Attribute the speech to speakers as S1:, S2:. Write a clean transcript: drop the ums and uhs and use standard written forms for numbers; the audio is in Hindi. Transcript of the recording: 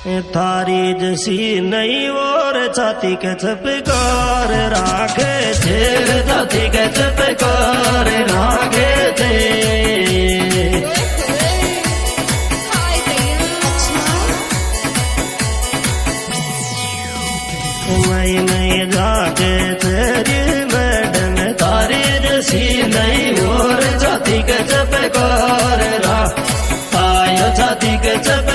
S1: थारी जसी नहीं और छाती के चपकार राखे थे, छाती के चपकार राखे थे। मैं जाके तेरी मैडम थारी जसी नहीं और छाती के चपकार रा आयो छाती के चप